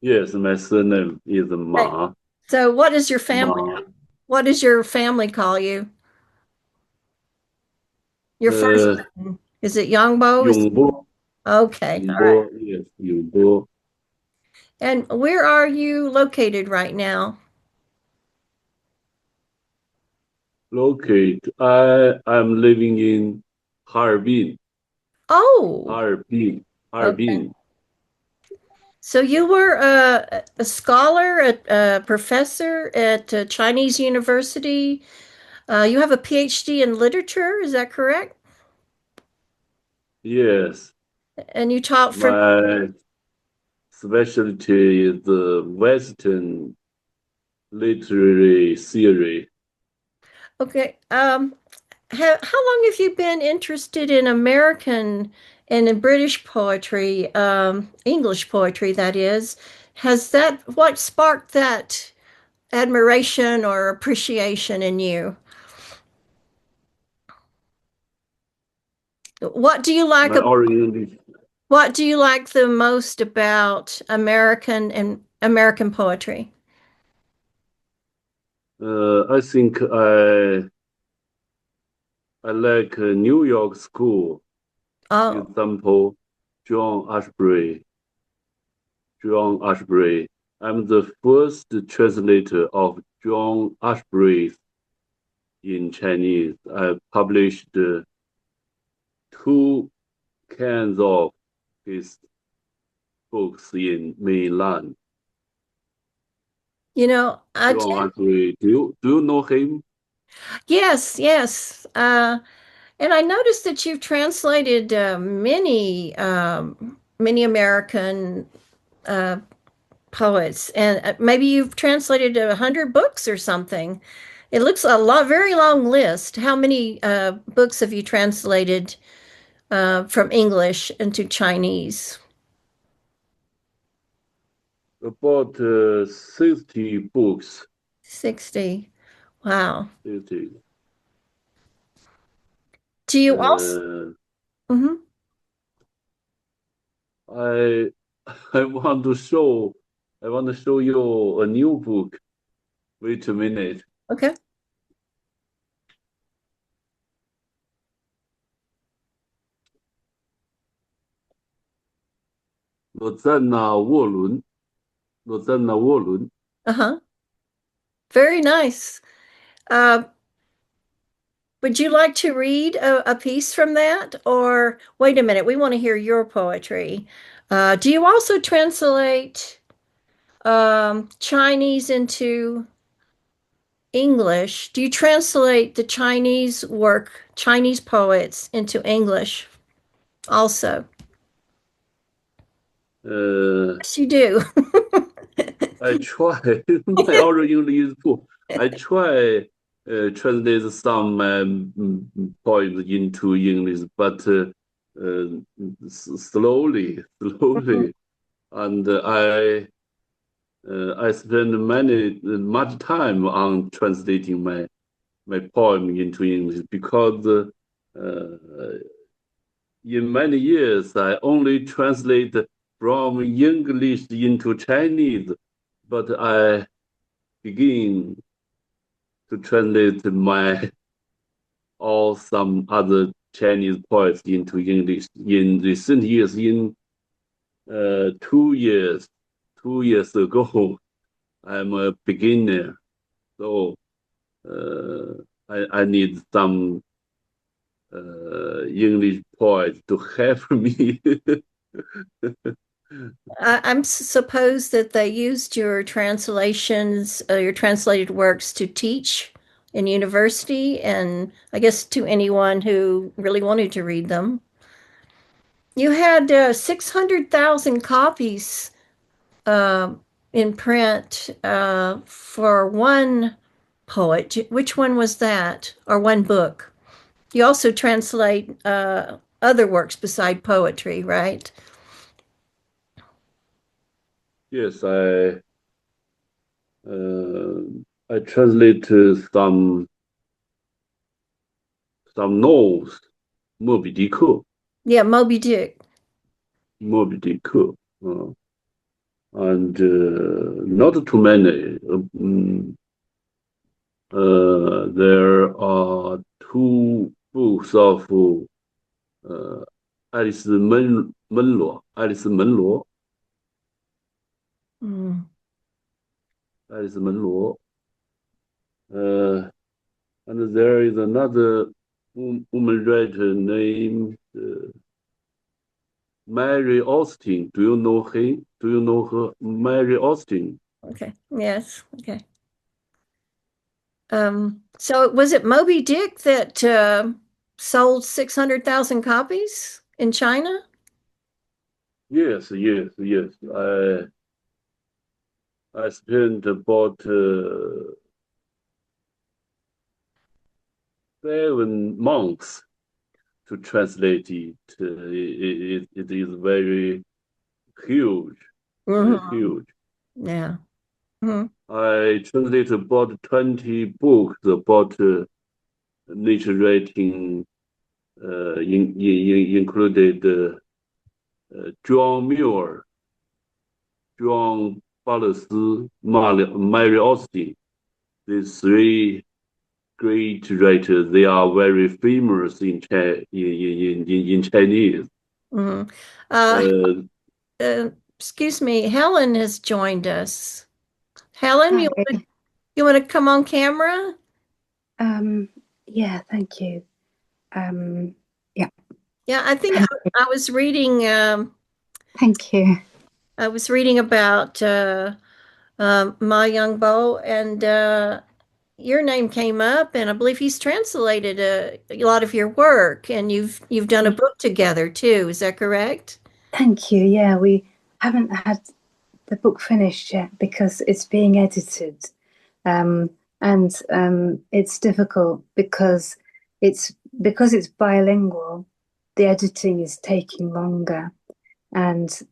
Yes, my surname is Hey, Ma. so Ma. what does your family call you? Your first Uh, name? Is it Yongbo? Yongbo. Okay, all Yongbo. right. Yes, Yongbo. And where are you located right now? Locate. I am living in Harbin. Oh, Harbin. okay. Harbin. So you were a scholar, a professor at Chinese University. You have a PhD in literature, is that correct? Yes. And you taught for, My specialty is the Western literary theory. okay. How long have you been interested in American and in British poetry, English poetry, that is? What sparked that admiration or appreciation in you? What do you like My origin, What do you like the most about American and American poetry? I think I like New York school. Oh, Example, John Ashbery. John Ashbery. I'm the first translator of John Ashbery in Chinese. I published two kinds of his books in mainland. I John did. Ashbery, do you know him? Yes, yes. And I noticed that you've translated many American uh, poets, and maybe you've translated 100 books or something. It looks a lot, very long list. How many books have you translated from English into Chinese? About 60 books. 60. Wow. 60. Do you also? Uh, Mhm. I I want to show I want to show you a new book. Wait a minute. Okay. 罗赞纳沃伦。Uh-huh. Very nice. Uh, would you like to read a piece from that? Or wait a minute, we want to hear your poetry. Do you also translate Chinese into English? Do you translate the Chinese poets into English also? Uh, Yes, you do. I try. My oral English is poor. I try translate some poems into English, but uh, slowly, and I spend much time on translating my poem into English because in many years I only translate from English into Chinese, but I begin to translate my or some other Chinese poets into English in recent years. In 2 years, 2 years ago, I'm a beginner, so uh, I need some English poets to help me. I'm suppose that they used your translations, your translated works to teach in university, and I guess to anyone who really wanted to read them. You had 600,000 copies uh, in print for one poet. Which one was that? Or one book? You also translate other works beside poetry, right? Yes, uh, I translate some novels, Moby Dick, Yeah, Moby Dick. Moby Dick. Uh, and not too many. There are two books of Alice Munro. Alice Munro. Alice Munro. And there is another woman writer named Mary Austin. Do you know her? Do you know her? Mary Austin. Okay. Yes. Okay. So was it Moby Dick that sold 600,000 copies in China? Yes, yes, yes. I spent about 7 months to translate it. It is very huge, very huge. Yeah. I translated about 20 books about nature writing, included John Muir, John Ballas, Mary Austin. These three great writers. They are very famous in Chinese. Excuse me, Helen has joined us. Helen, you want to come on camera? Yeah, thank you. Yeah. Yeah, I think I was reading. Thank you. I was reading about Ma Yongbo, and your name came up, and I believe he's translated a lot of your work, and you've done a book together too. Is that correct? Thank you. Yeah, we haven't had the book finished yet because it's being edited, and it's difficult because it's bilingual. The editing is taking longer, and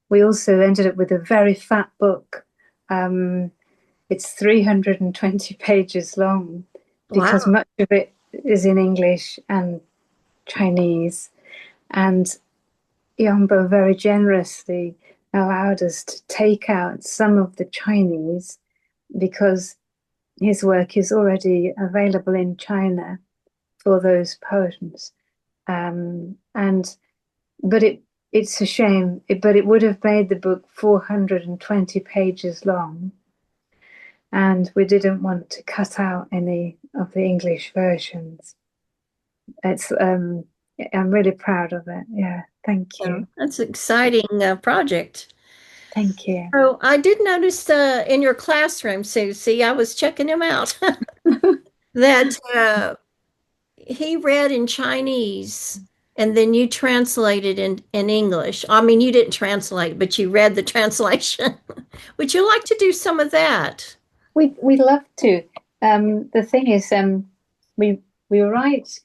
we also ended up with a very fat book. It's 320 pages long because much of it is in English and Chinese. And Yongbo very generously allowed us to take out some of the Chinese because his work is already available in China for those poems. But it's a shame, but it would have made the book 420 pages long. And we didn't want to cut out any of the English versions. It's I'm really proud of it. Yeah, thank you. That's an exciting project. Thank you. So I did notice in your classroom, Susie, I was checking him out, that he read in Chinese and then you translated in English. I mean, you didn't translate, but you read the translation. Would you like to do some of that? We'd love to. The thing is, we write.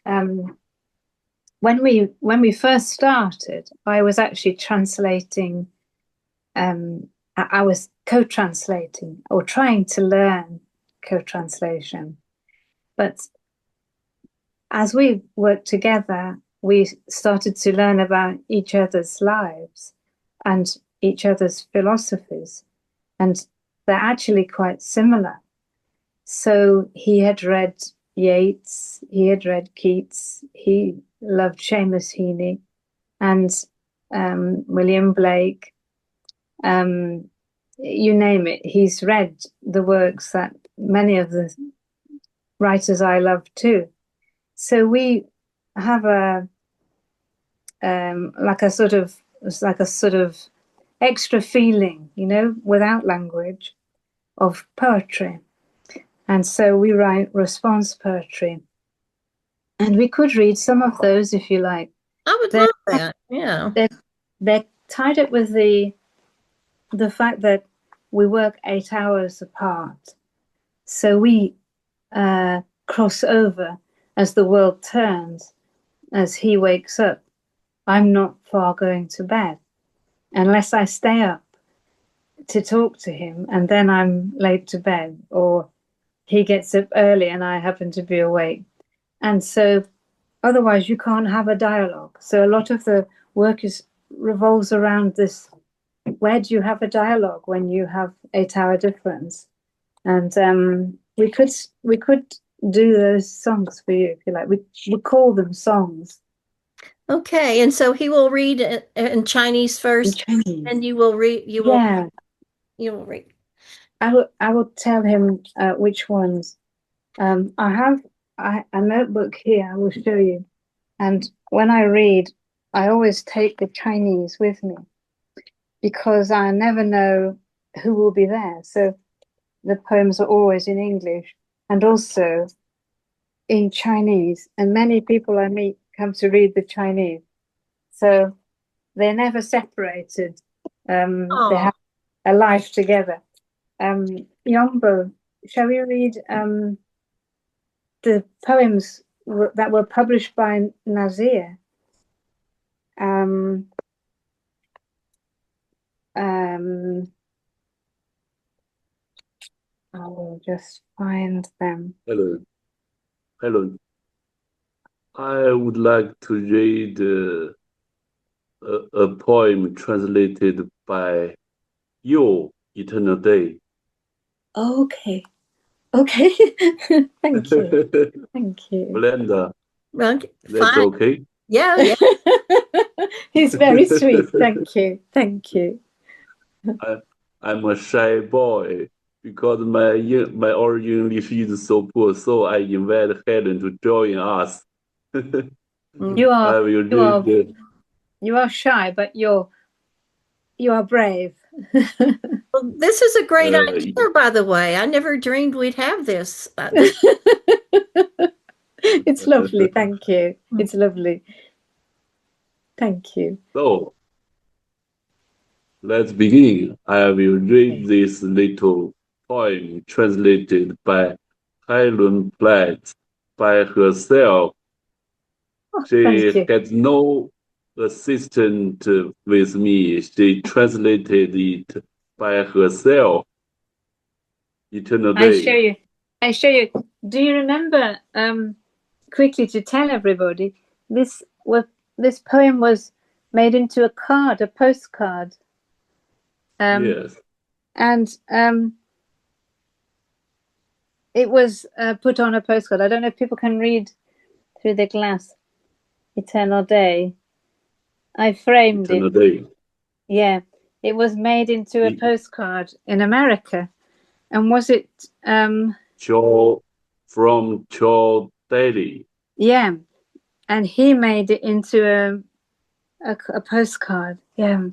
When we first started, I was actually translating. I was co-translating or trying to learn co-translation, but as we worked together, we started to learn about each other's lives and each other's philosophies, and they're actually quite similar. So he had read Yeats, he had read Keats, he loved Seamus Heaney and William Blake. You name it, he's read the works that many of the writers I love too. So we have a sort of extra feeling, you know, without language, of poetry. And so we write response poetry. And we could read some of those if you like. I would love that. Yeah. They're tied up with the fact that we work 8 hours apart. So we cross over as the world turns, as he wakes up. I'm not far going to bed unless I stay up to talk to him, and then I'm late to bed, or he gets up early and I happen to be awake. And so otherwise you can't have a dialogue. So a lot of the work revolves around this where do you have a dialogue when you have 8-hour difference? And we could do those songs for you if you like. We call them songs. Okay, and so he will read in Chinese first, In Chinese. and you will read. You will. Yeah, You will read. I will tell him which ones. I have a notebook here. I will show you. And when I read, I always take the Chinese with me because I never know who will be there. So the poems are always in English and also in Chinese. And many people I meet come to read the Chinese. So they're never separated. They have a life together. Yongbo, shall we read the poems that were published by Nazir? I will just find them. Helen, I would like to read a poem translated by You, Eternal Day. Okay. Okay. Thank you. Thank you. Belinda, Okay, that's fine. okay? Yeah, yeah. He's very sweet. Thank you. Thank you. I'm a shy boy because my oral English is so poor, so I invite Helen to join us. You I will read you are shy, but you are brave. Well, this is a great idea, by the way. I never dreamed we'd have this. It's lovely. Thank you. It's lovely. Thank you. So, let's begin. I will read this little poem translated by Helen Pletts by herself. She had no assistant with me. She translated it by herself. Eternal Day. I show you. Do you remember, quickly to tell everybody, this poem was made into a card, a postcard. Yes. And it was put on a postcard. I don't know if people can read through the glass. Eternal Day. I framed Eternal it. Day. Yeah, it was made into a postcard in America. And was it from Joe Daly? Yeah, and he made it into a postcard. Yeah.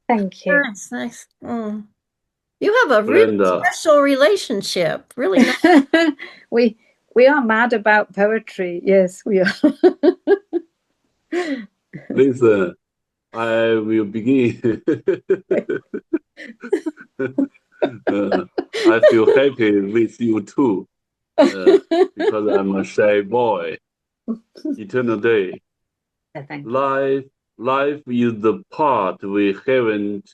Thank you. Nice, nice. You have a really special relationship. Really nice. We are mad about poetry. Yes, we are. Listen, I will begin. I feel happy with you too, because I'm a shy boy. Eternal Day. Life is the part we haven't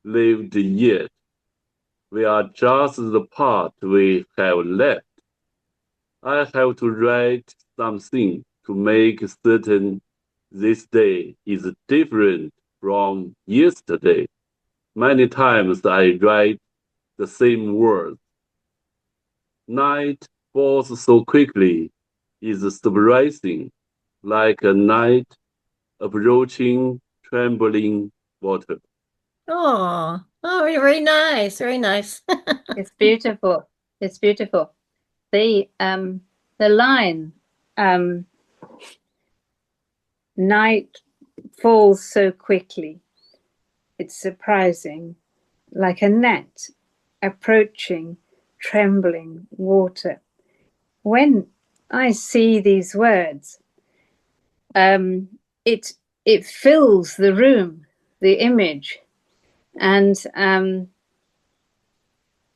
lived yet. We are just the part we have left. I have to write something to make certain this day is different from yesterday. Many times I write the same words. Night falls so quickly is surprising, like a night approaching trembling water. Oh, very nice, very nice. It's beautiful. It's beautiful. The line, night falls so quickly. It's surprising, like a net approaching trembling water. When I see these words, it fills the room, the image, and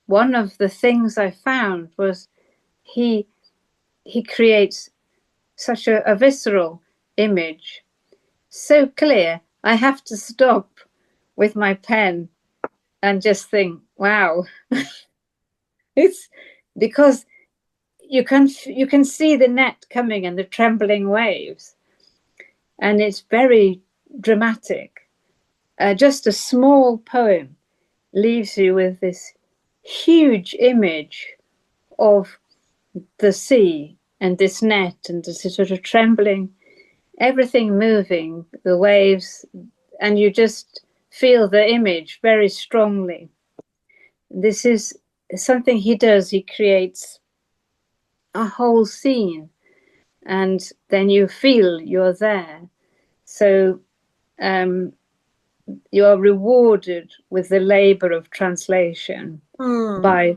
one of the things I found was he creates such a visceral image, so clear. I have to stop with my pen and just think, wow. It's because you can see the net coming and the trembling waves, and it's very dramatic. just a small poem leaves you with this huge image of the sea and this net and this sort of trembling, everything moving, the waves, and you just feel the image very strongly. This is something he does. He creates a whole scene, and then you feel you're there. So you are rewarded with the labor of translation by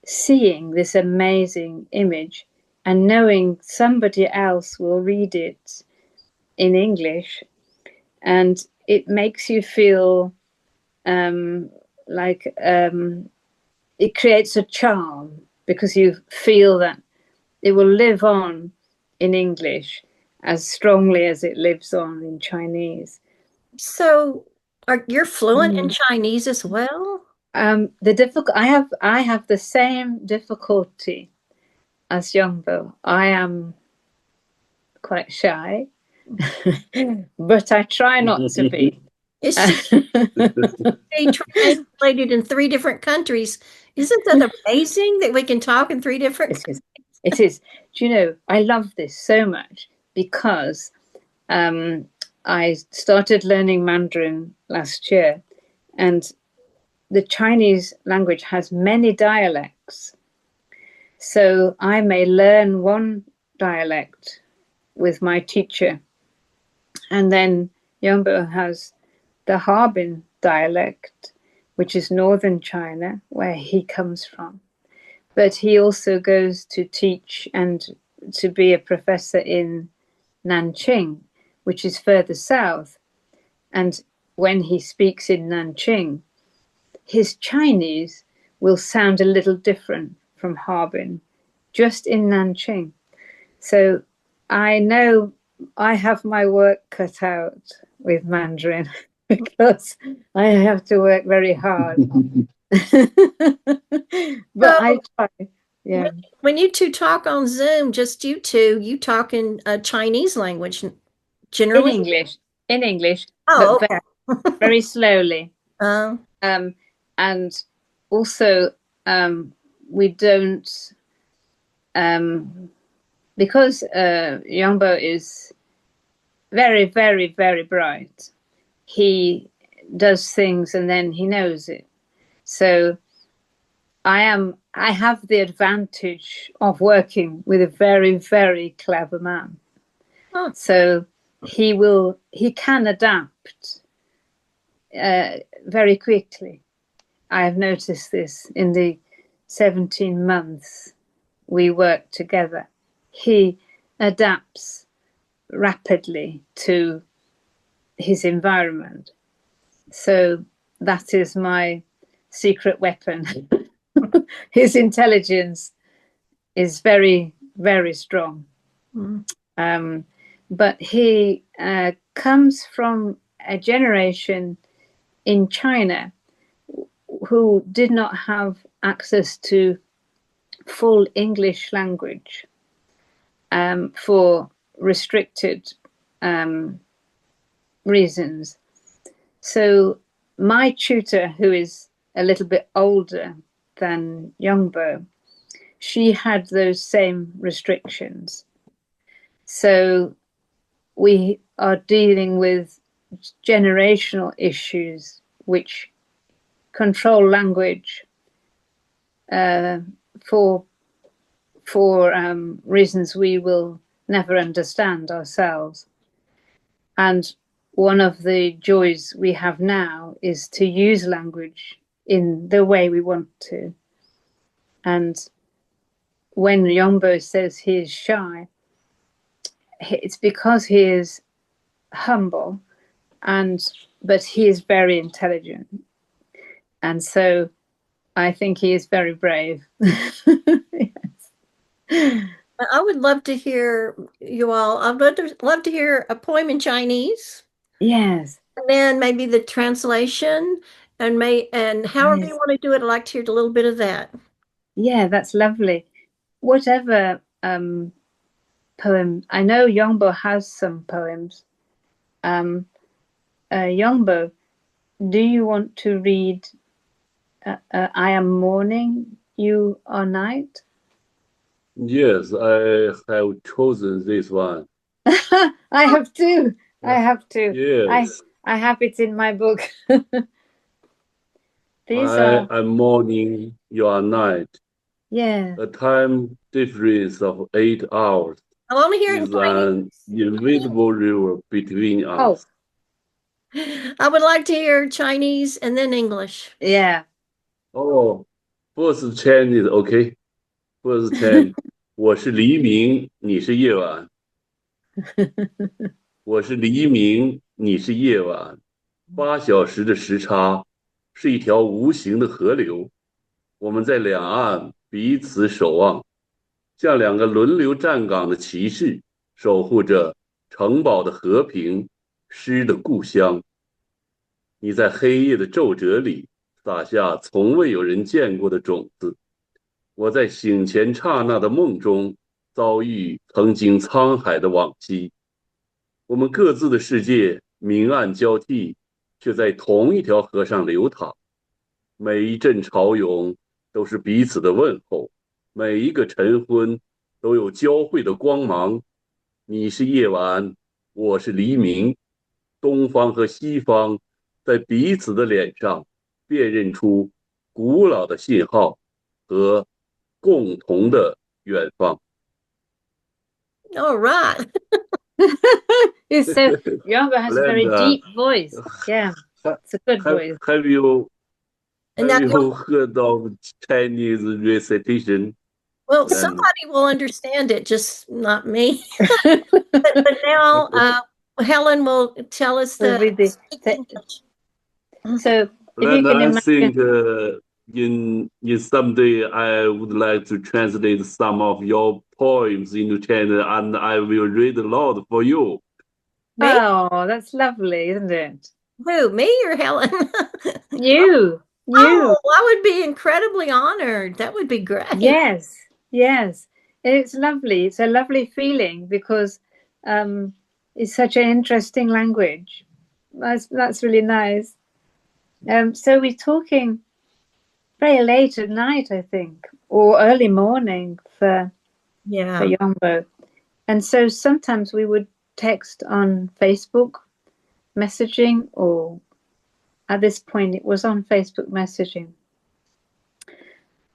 seeing this amazing image and knowing somebody else will read it in English, and it makes you feel like it creates a charm because you feel that it will live on in English as strongly as it lives on in Chinese. So you're fluent in Chinese as well? I have the same difficulty as Yongbo. I am quite shy, but I try not to be. They translated in 3 different countries. Isn't that amazing that we can talk in 3 different countries? It is. Do you know, I love this so much because I started learning Mandarin last year, and the Chinese language has many dialects. So I may learn one dialect with my teacher, and then Yongbo has the Harbin dialect, which is northern China, where he comes from. But he also goes to teach and to be a professor in Nanjing, which is further south. And when he speaks in Nanjing, his Chinese will sound a little different from Harbin, just in Nanjing. So I know I have my work cut out with Mandarin because I have to work very hard. But I try. Yeah. When you two talk on Zoom, just you two, you talk in a Chinese language generally? In English. Oh, but okay. very slowly. And also, we don't, because Yongbo is very, very, very bright. He does things and then he knows it. So I have the advantage of working with a very, very clever man. So he can adapt very quickly. I have noticed this in the 17 months we worked together. He adapts rapidly to his environment. So that is my secret weapon. His intelligence is very, very strong. But he comes from a generation in China who did not have access to full English language for restricted reasons. So my tutor, who is a little bit older than Yongbo, she had those same restrictions. So we are dealing with generational issues which control language for reasons we will never understand ourselves. And one of the joys we have now is to use language in the way we want to. And when Yongbo says he is shy, it's because he is humble, but he is very intelligent. And so I think he is very brave. Yes. I would love to hear you all. I'd love to hear a poem in Chinese. Yes. And then maybe the translation and however you want to do it, I'd like to hear a little bit of that. Yeah, that's lovely. Whatever poem. I know Yongbo has some poems. Yongbo do you want to read I am morning, you are night? Yes, I have chosen this one. I have too. I have too. Yes, I have it in my book. These I are, am morning, you are night. yeah. A time difference of 8 hours I want to hear it in is an invisible river between Oh, us. Chinese. I would like to hear Chinese and then English. yeah. Oh, first Chinese, okay. First Chinese. 我是黎明，你是夜晚。我是黎明，你是夜晚。8小时的时差是一条无形的河流，我们在两岸彼此守望，像两个轮流站岗的骑士，守护着城堡的和平，诗的故乡。你在黑夜的皱褶里撒下从未有人见过的种子，我在醒前刹那的梦中遭遇曾经沧海的往昔。我们各自的世界明暗交替，却在同一条河上流淌。每一阵潮涌都是彼此的问候，每一个晨昏都有交汇的光芒。你是夜晚，我是黎明，东方和西方在彼此的脸上辨认出古老的信号和共同的远方。All right. It's so Yongbo has a very Belinda, deep voice. Yeah, it's a good voice. have you And now, heard of Chinese recitation? well, Belinda? somebody will understand it, just not me. But now, Helen will tell us We'll read the So if you Belinda, can I imagine, think in someday I would like to translate some of your poems into Chinese, and I will read aloud for you. Me? oh, that's lovely, isn't it? Who, me or Helen? You. Oh, I would be incredibly honored. That would be great. Yes, yes. It's lovely. It's a lovely feeling because it's such an interesting language. That's really nice. So we're talking very late at night, I think, or early morning for Yongbo. And so sometimes we would text on Facebook messaging, or at this point it was on Facebook messaging.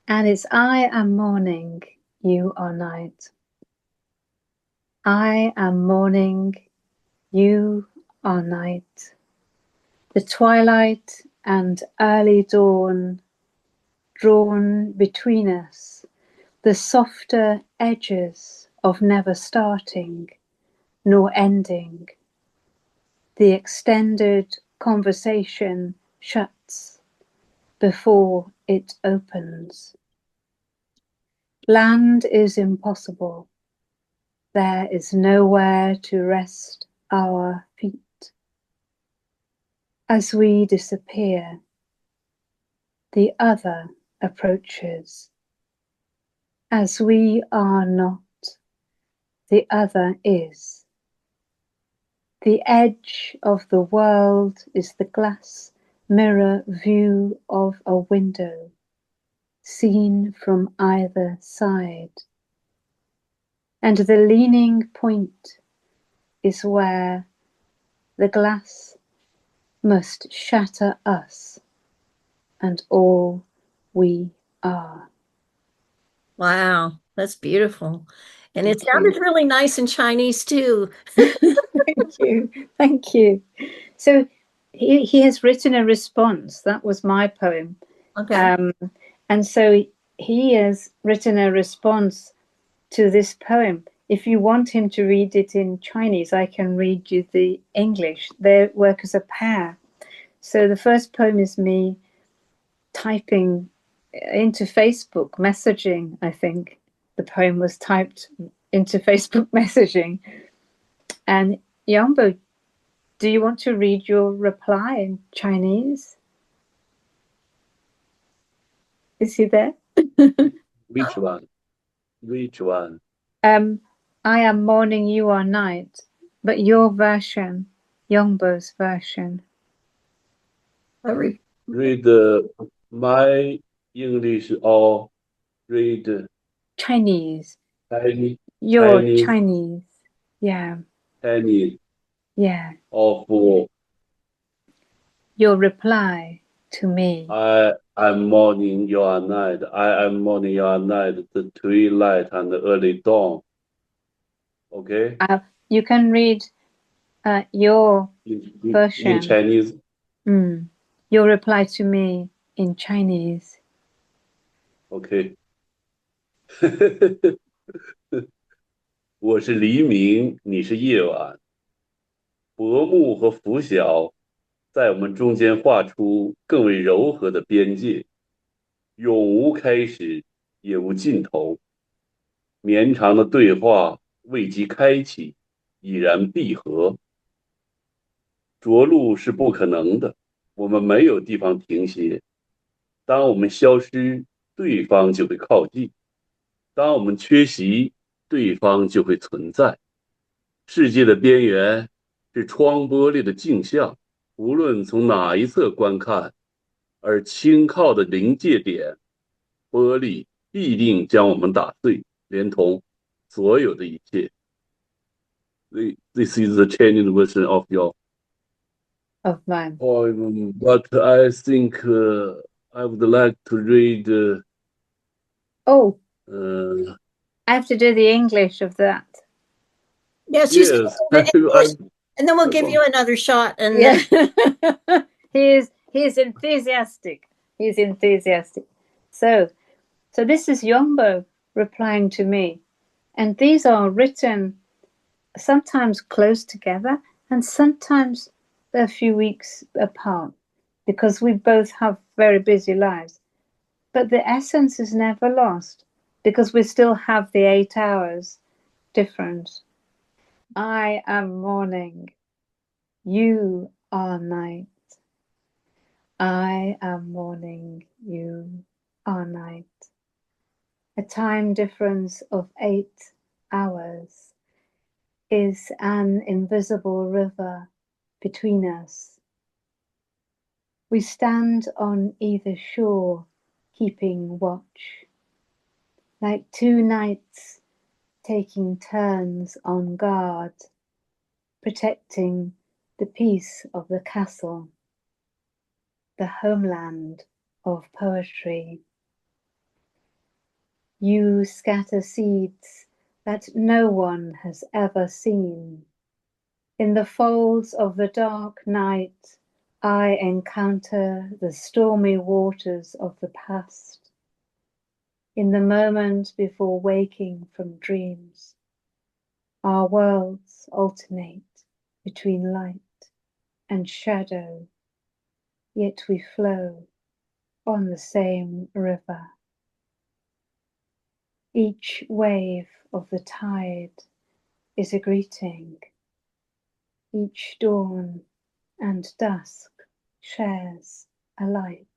And it's I am morning, you are night. I am morning, you are night. The twilight and early dawn drawn between us, the softer edges of never starting nor ending. The extended conversation shuts before it opens. Land is impossible. There is nowhere to rest our feet. As we disappear, the other approaches. As we are not, the other is. The edge of the world is the glass mirror view of a window, seen from either side. And the leaning point is where the glass must shatter us and all we are. Wow, that's beautiful. And it sounded really nice in Chinese too. Thank you. Thank you. So he has written a response. That was my poem. Okay. And so he has written a response to this poem. If you want him to read it in Chinese, I can read you the English. They work as a pair. So the first poem is me typing into Facebook messaging, I think. The poem was typed into Facebook messaging. And Yongbo, do you want to read your reply in Chinese? Is he there? Which one? Which one? I am morning, you are night, but your version, Yongbo's version. read my English or read Chinese. Chinese, Your Chinese. Yeah. Chinese Yeah. of Your reply to me. I am morning, you are night. I am morning, you are night. The twilight and the early dawn. Okay. You can read your version in Chinese. Your reply to me in Chinese. OK 我是黎明，你是夜晚，薄暮和拂晓在我们中间画出更为柔和的边界，永无开始，也无尽头。绵长的对话未及开启，已然闭合。着陆是不可能的，我们没有地方停歇。当我们消失，对方就会靠近；当我们缺席，对方就会存在。世界的边缘是窗玻璃的镜像，无论从哪一侧观看，而轻靠的临界点，玻璃必定将我们打碎，连同所有的一切。This is the Chinese version of your mine poem, but I think I would like to read. I have to do the English of that. Yes, and then we'll give you another shot. And yeah. He's enthusiastic. He's enthusiastic. So this is Yongbo replying to me, and these are written sometimes close together and sometimes a few weeks apart because we both have very busy lives. But the essence is never lost because we still have the 8 hours difference. I am morning, you are night. I am morning, you are night. A time difference of 8 hours is an invisible river between us. We stand on either shore, keeping watch, like 2 knights taking turns on guard, protecting the peace of the castle, the homeland of poetry. You scatter seeds that no one has ever seen. In the folds of the dark night, I encounter the stormy waters of the past. In the moment before waking from dreams, our worlds alternate between light and shadow, yet we flow on the same river. Each wave of the tide is a greeting. Each dawn and dusk shares a light.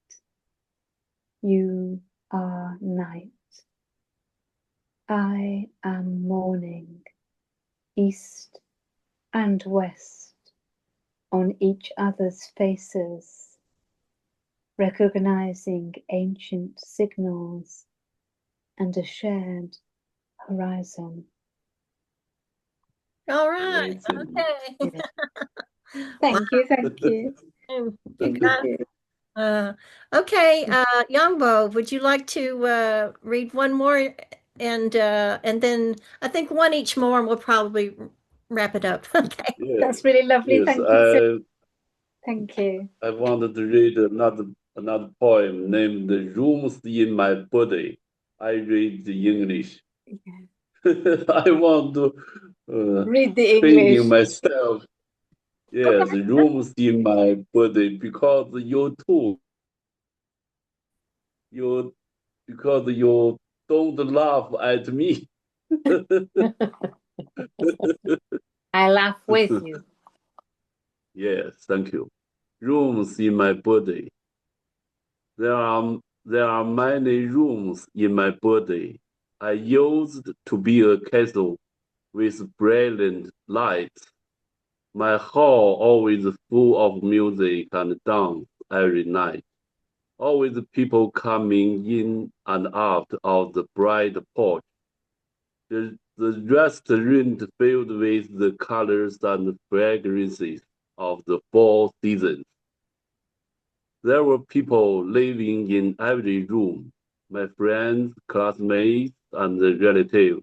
You are night. I am morning, east and west, on each other's faces, recognizing ancient signals and a shared horizon. All right. Okay. Thank you. Thank you. Okay, Yongbo, would you like to read one more, and then I think one each more, and we'll probably wrap it up. Okay, that's really lovely. Yes, thank you. Thank you. I wanted to read another poem named "The Rooms in My Body." I read the English. Yeah. I want to read the English. Thinking myself. Yes, okay. Rooms in my body because you don't laugh at me. I laugh with you. Yes, thank you. Rooms in my body. There are many rooms in my body. I used to be a castle with brilliant lights. My hall always full of music and dance every night. Always people coming in and out of the bright porch. The restaurant filled with the colors and fragrances of the fall seasons. There were people living in every room, my friends, classmates, and relatives.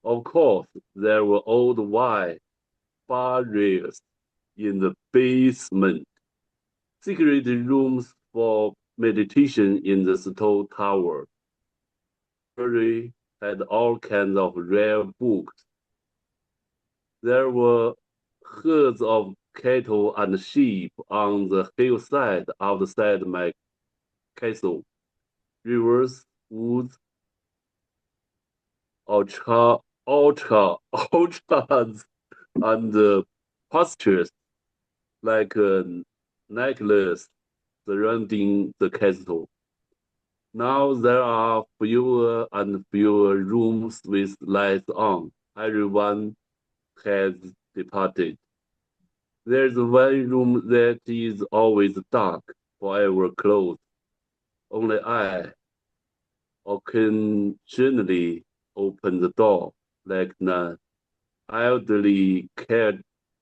Of course, there were old white barriers in the basement, secret rooms for meditation in the stone tower. Ashbery had all kinds of rare books. There were herds of cattle and sheep on the hillside outside my castle. Rivers, woods, orchards, and pastures like a necklace surrounding the castle. Now there are fewer and fewer rooms with lights on. Everyone has departed. There's one room that is always dark, forever closed. Only I occasionally open the door like an elderly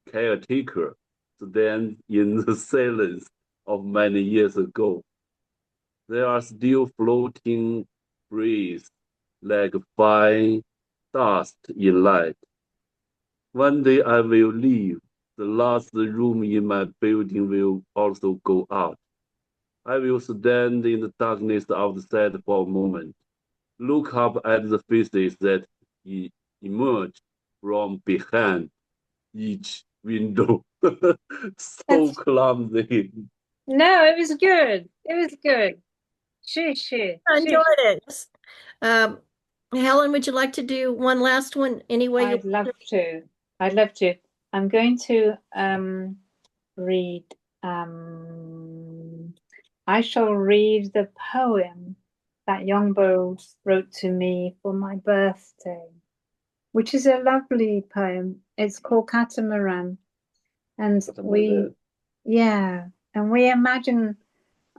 caretaker stands in the silence of many years ago. There are still floating breeze like fine dust in light. One day I will leave. The last room in my building will also go out. I will stand in the darkness outside for a moment, look up at the faces that emerge from behind each window. So clumsy. No, it was good. It was good. Sure. I enjoyed it. Helen, would you like to do one last one anyway? I'd love to. I'd love to. I'm going to read. I shall read the poem that Yongbo wrote to me for my birthday, which is a lovely poem. It's called Catamaran, and we imagine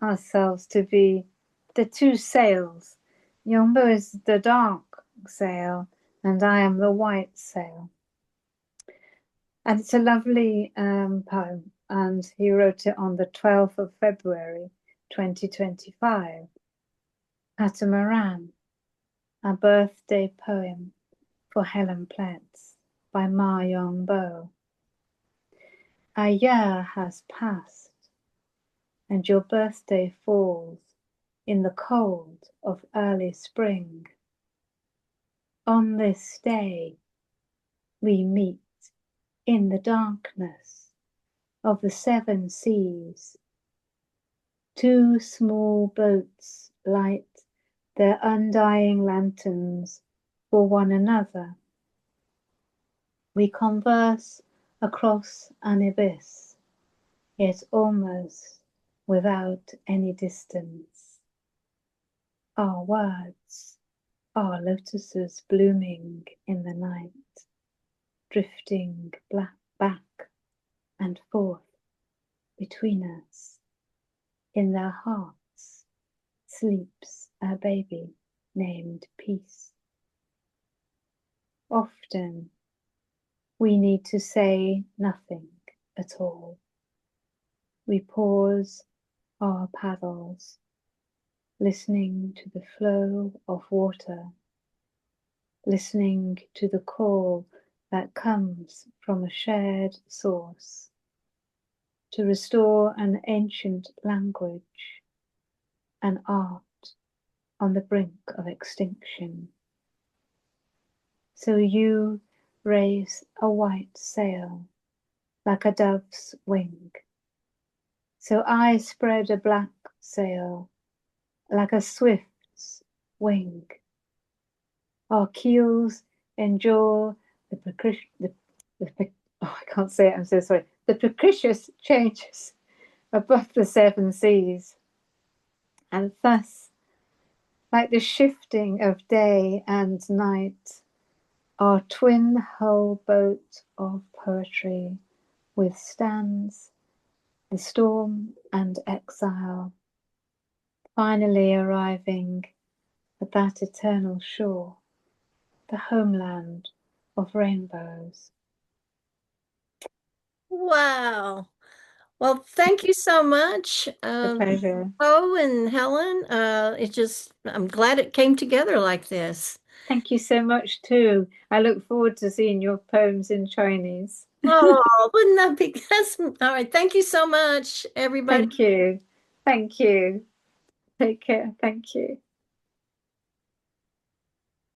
ourselves to be the two sails. Yongbo is the dark sail, and I am the white sail. And it's a lovely poem, and he wrote it on the 12th of February, 2025. Catamaran, a birthday poem for Helen Pletts by Ma Yongbo. A year has passed, and your birthday falls in the cold of early spring. On this day, we meet in the darkness of the seven seas. Two small boats light their undying lanterns for one another. We converse across an abyss, yet almost without any distance. Our words are lotuses blooming in the night, drifting back and forth between us. In their hearts sleeps a baby named Peace. Often we need to say nothing at all. We pause our paddles, listening to the flow of water, listening to the call that comes from a shared source, to restore an ancient language, an art on the brink of extinction. So you raise a white sail like a dove's wing. So I spread a black sail like a swift's wing. Our keels endure the precocious changes above the seven seas. And thus, like the shifting of day and night, our twin hull boat of poetry withstands the storm and exile, finally arriving at that eternal shore, the homeland of rainbows. Wow. Well, thank you so much, A pleasure. Poe and Helen. I'm glad it came together like this. Thank you so much too. I look forward to seeing your poems in Chinese. Oh, wouldn't that be that's all right. Thank you so much, everybody. Thank you. Thank you. Take care. Thank you.